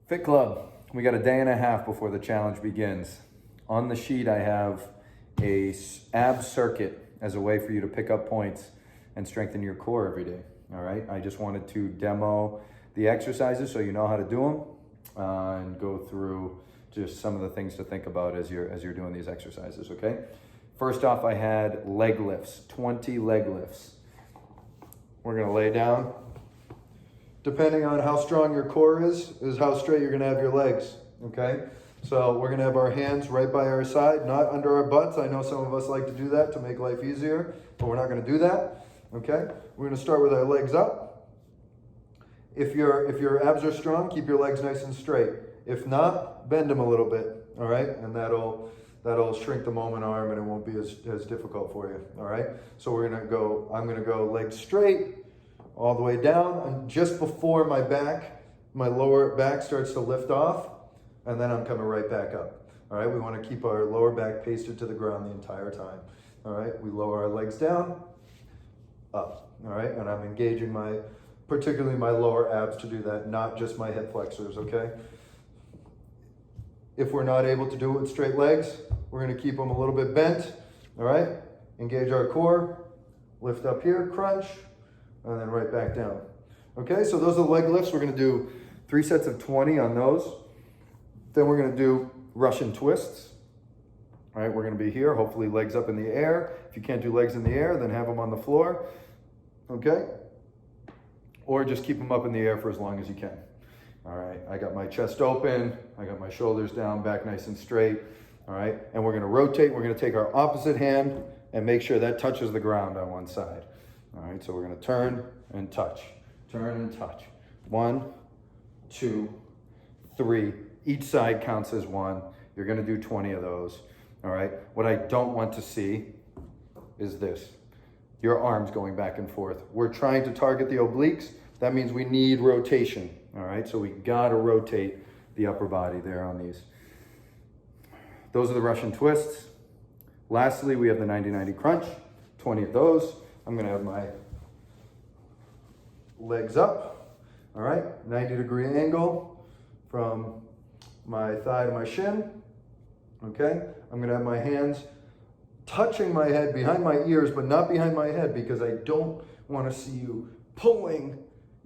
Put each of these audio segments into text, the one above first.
Fit Club, we got a day and a half before the challenge begins. On the sheet, I have a ab circuit as a way for you to pick up points and strengthen your core every day. All right, I just wanted to demo the exercises so you know how to do them and go through just some of the things to think about as you're doing these exercises, okay? First off, I had leg lifts, 20 leg lifts. We're gonna lay down. Depending on how strong your core is how straight you're gonna have your legs, okay? So we're gonna have our hands right by our side, not under our butts. I know some of us like to do that to make life easier, but we're not gonna do that, okay? We're gonna start with our legs up. If your abs are strong, keep your legs nice and straight. If not, bend them a little bit, all right? And that'll shrink the moment arm and it won't be as difficult for you, all right? So I'm gonna go legs straight, all the way down, and just before my lower back starts to lift off, and then I'm coming right back up. All right, we want to keep our lower back pasted to the ground the entire time. All right, we lower our legs down, up. All right, and I'm engaging particularly my lower abs to do that, not just my hip flexors, okay? If we're not able to do it with straight legs, we're gonna keep them a little bit bent, all right? Engage our core, lift up here, crunch, and then right back down. Okay, so those are the leg lifts. We're gonna do 3 sets of 20 on those. Then we're gonna do Russian twists. All right, we're gonna be here, hopefully legs up in the air. If you can't do legs in the air, then have them on the floor, okay? Or just keep them up in the air for as long as you can. All right, I got my chest open, I got my shoulders down, back nice and straight. All right, and we're gonna rotate. We're gonna take our opposite hand and make sure that touches the ground on one side. All right, so we're gonna turn and touch. Turn and touch. 1, 2, 3. Each side counts as 1. You're gonna do 20 of those. All right, what I don't want to see is this. Your arms going back and forth. We're trying to target the obliques. That means we need rotation. All right, so we gotta rotate the upper body there on these. Those are the Russian twists. Lastly, we have the 90-90 crunch, 20 of those. I'm gonna have my legs up, all right, 90-degree angle from my thigh to my shin, okay? I'm gonna have my hands touching my head behind my ears, but not behind my head because I don't wanna see you pulling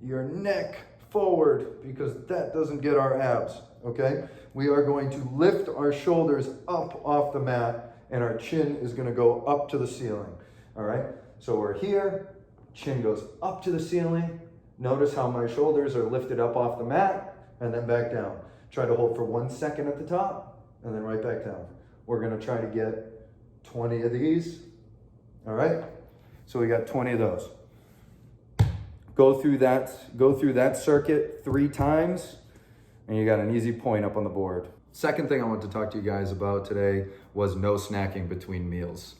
your neck forward because that doesn't get our abs, okay? We are going to lift our shoulders up off the mat and our chin is gonna go up to the ceiling, all right? So we're here, chin goes up to the ceiling. Notice how my shoulders are lifted up off the mat and then back down. Try to hold for 1 second at the top and then right back down. We're gonna try to get 20 of these, all right? So we got 20 of those. Go through that circuit 3 times and you got an easy point up on the board. Second thing I want to talk to you guys about today was no snacking between meals.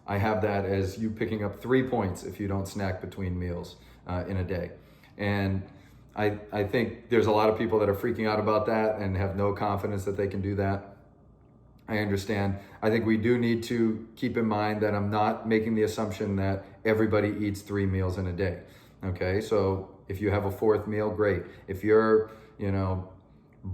I have that as you picking up 3 points if you don't snack between meals in a day. And I think there's a lot of people that are freaking out about that and have no confidence that they can do that. I understand. I think we do need to keep in mind that I'm not making the assumption that everybody eats 3 meals in a day. Okay, so if you have a 4th meal, great. If you're,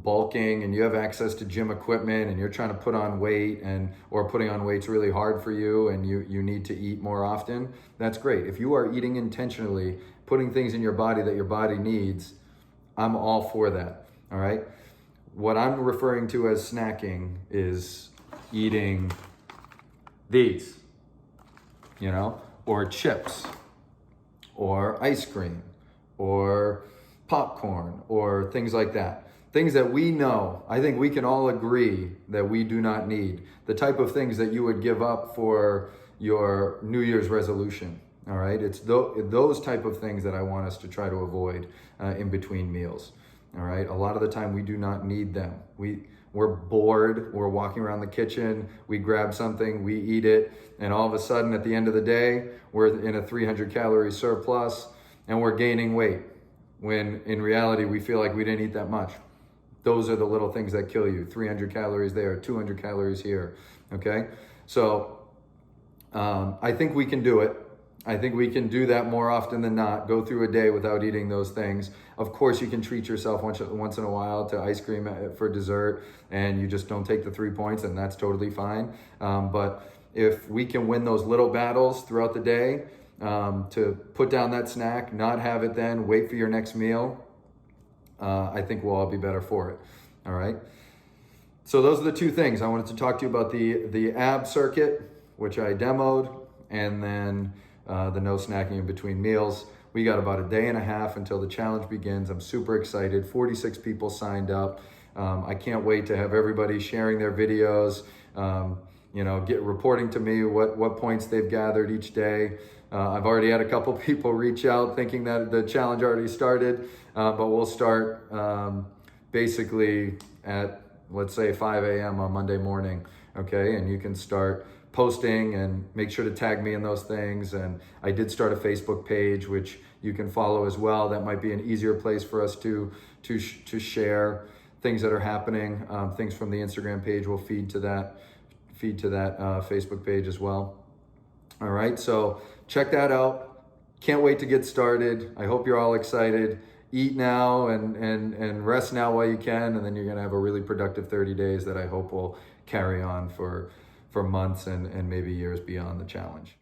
bulking and you have access to gym equipment and you're trying to put on weight or putting on weight's really hard for you and you need to eat more often, that's great. If you are eating intentionally, putting things in your body that your body needs, I'm all for that, all right? What I'm referring to as snacking is eating these, or chips, or ice cream, or popcorn, or things like that. Things that we know, I think we can all agree that we do not need. The type of things that you would give up for your New Year's resolution, all right? It's those type of things that I want us to try to avoid in between meals, all right? A lot of the time we do not need them. We're bored, we're walking around the kitchen, we grab something, we eat it, and all of a sudden at the end of the day, we're in a 300 calorie surplus and we're gaining weight, when in reality we feel like we didn't eat that much. Those are the little things that kill you. 300 calories there, 200 calories here, okay? So I think we can do it. I think we can do that more often than not. Go through a day without eating those things. Of course, you can treat yourself once in a while to ice cream for dessert, and you just don't take the 3 points, and that's totally fine. But if we can win those little battles throughout the day, to put down that snack, not have it then, wait for your next meal, I think we'll all be better for it. All right. So those are the two things I wanted to talk to you about: the ab circuit, which I demoed, and then the no snacking in between meals. We got about a day and a half until the challenge begins. I'm super excited. 46 people signed up. I can't wait to have everybody sharing their videos, reporting to me what points they've gathered each day. I've already had a couple people reach out thinking that the challenge already started, but we'll start basically at, let's say, 5 a.m. on Monday morning, okay? And you can start posting and make sure to tag me in those things. And I did start a Facebook page, which you can follow as well. That might be an easier place for us to share things that are happening. Things from the Instagram page will feed to that Facebook page as well. All right, so check that out. Can't wait to get started. I hope you're all excited. Eat now and rest now while you can, and then you're gonna have a really productive 30 days that I hope will carry on for months and maybe years beyond the challenge.